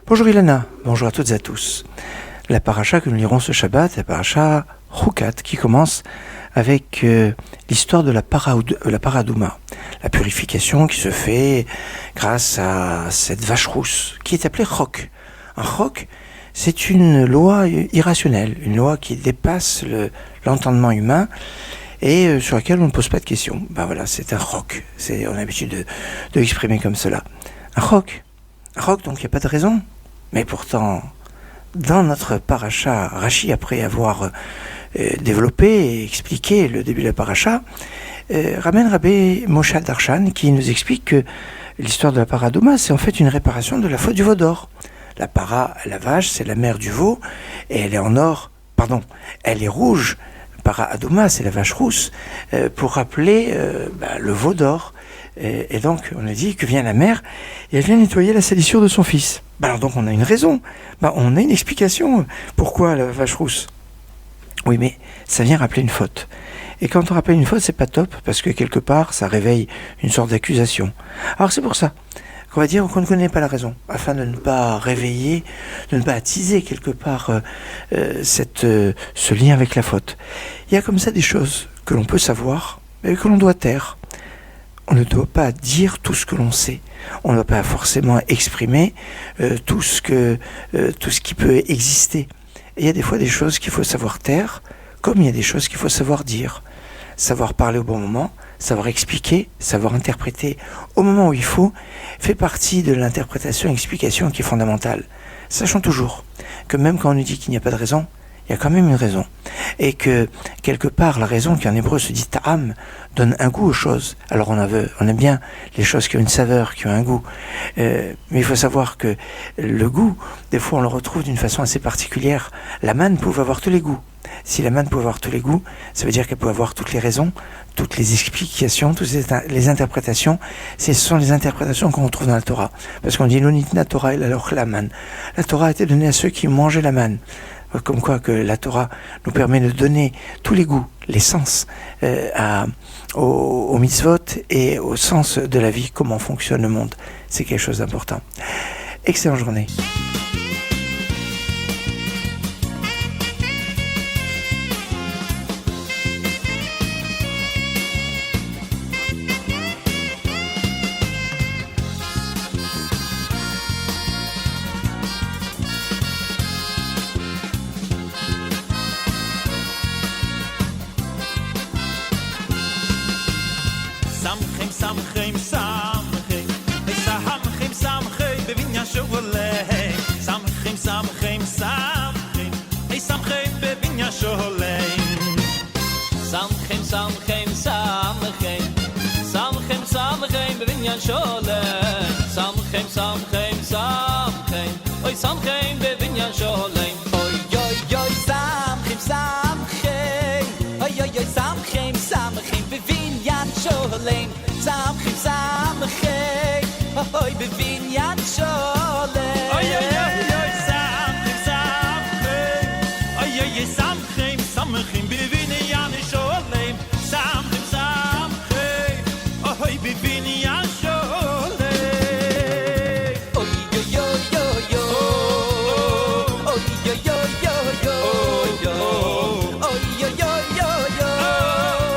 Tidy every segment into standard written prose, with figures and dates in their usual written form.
Bonjour Ilana, bonjour à toutes et à tous. La paracha que nous lirons ce Shabbat, la paracha Chukat, qui commence avec l'histoire de la paradouma, la purification qui se fait grâce à cette vache rousse, qui est appelée chok. Un chok, c'est une loi irrationnelle, une loi qui dépasse l'entendement humain et sur laquelle on ne pose pas de questions. Ben voilà, c'est un chok. On a l'habitude de l'exprimer comme cela. Un chok, donc il n'y a pas de raison. Mais pourtant, dans notre paracha, Rashi, après avoir développé et expliqué le début de la paracha, ramène Rabbi Moshe Darshan qui nous explique que l'histoire de la paradouma, c'est en fait une réparation de la faute du veau d'or. La vache, c'est la mère du veau, et elle est en or, elle est rouge. Paradouma, c'est la vache rousse, pour rappeler le veau d'or. Et donc, on a dit que vient la mère, et elle vient nettoyer la salissure de son fils. Alors donc, on a une raison, on a une explication. Pourquoi la vache rousse ? Oui, mais ça vient rappeler une faute. Et quand on rappelle une faute, c'est pas top, parce que quelque part, ça réveille une sorte d'accusation. Alors c'est pour ça qu'on va dire qu'on ne connaît pas la raison, afin de ne pas réveiller, de ne pas attiser quelque part ce lien avec la faute. Il y a comme ça des choses que l'on peut savoir, mais que l'on doit taire. On ne doit pas dire tout ce que l'on sait. On ne doit pas forcément exprimer tout ce qui peut exister. Et il y a des fois des choses qu'il faut savoir taire, comme il y a des choses qu'il faut savoir dire. Savoir parler au bon moment, savoir expliquer, savoir interpréter au moment où il faut, fait partie de l'interprétation et explication qui est fondamentale. Sachons toujours que même quand on nous dit qu'il n'y a pas de raison, il y a quand même une raison. Et que, quelque part, la raison qui en hébreu se dit ta'am, donne un goût aux choses. Alors on aime bien les choses qui ont une saveur, qui ont un goût. Mais il faut savoir que le goût, des fois on le retrouve d'une façon assez particulière. La manne pouvait avoir tous les goûts. Si la manne pouvait avoir tous les goûts, ça veut dire qu'elle pouvait avoir toutes les raisons, toutes les explications, toutes les interprétations. Ce sont les interprétations qu'on retrouve dans la Torah. Parce qu'on dit l'onitna Torah et alors la manne. La Torah a été donnée à ceux qui mangeaient la manne. Comme quoi que la Torah nous permet de donner tous les goûts, les sens aux mitzvot et au sens de la vie, comment fonctionne le monde. C'est quelque chose d'important. Excellente journée. Samchem, samchem, samchem, samchem, bevinya sholem. Samchem, samchem, samchem, samchem, bevinya sholem. Samchem, samchem, samchem, samchem, samchem, bevinya sholem. Samchem, samchem, samchem, oy samchem, bevinya sholem. Oy oy oy, samchem, samchem, oy oy oy, samchem, samchem, bevinya sholem. Samchem, samchem, oy bevinyan sholem. Oy oy oy oy, samchem, samchem, oy oy oy, samchem, samchem, bevinyan sholem. Samchem, samchem, oy bevinyan sholem. Oy oy oy oy oy, oy oy oy oy oy, oy oy oy oy oy, oy oy oy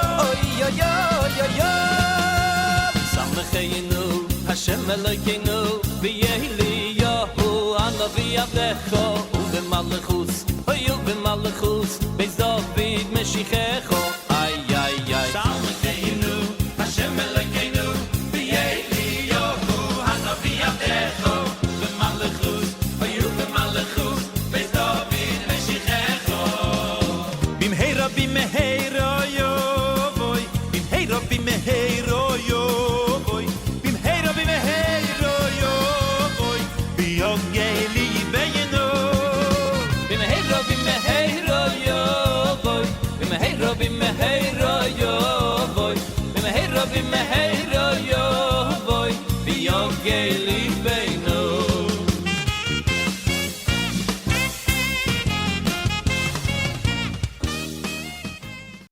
oy. Hashem Elokeinu v'Yehiliyahu Anavi Avdecho U'B'malachus Beis David Meshichecho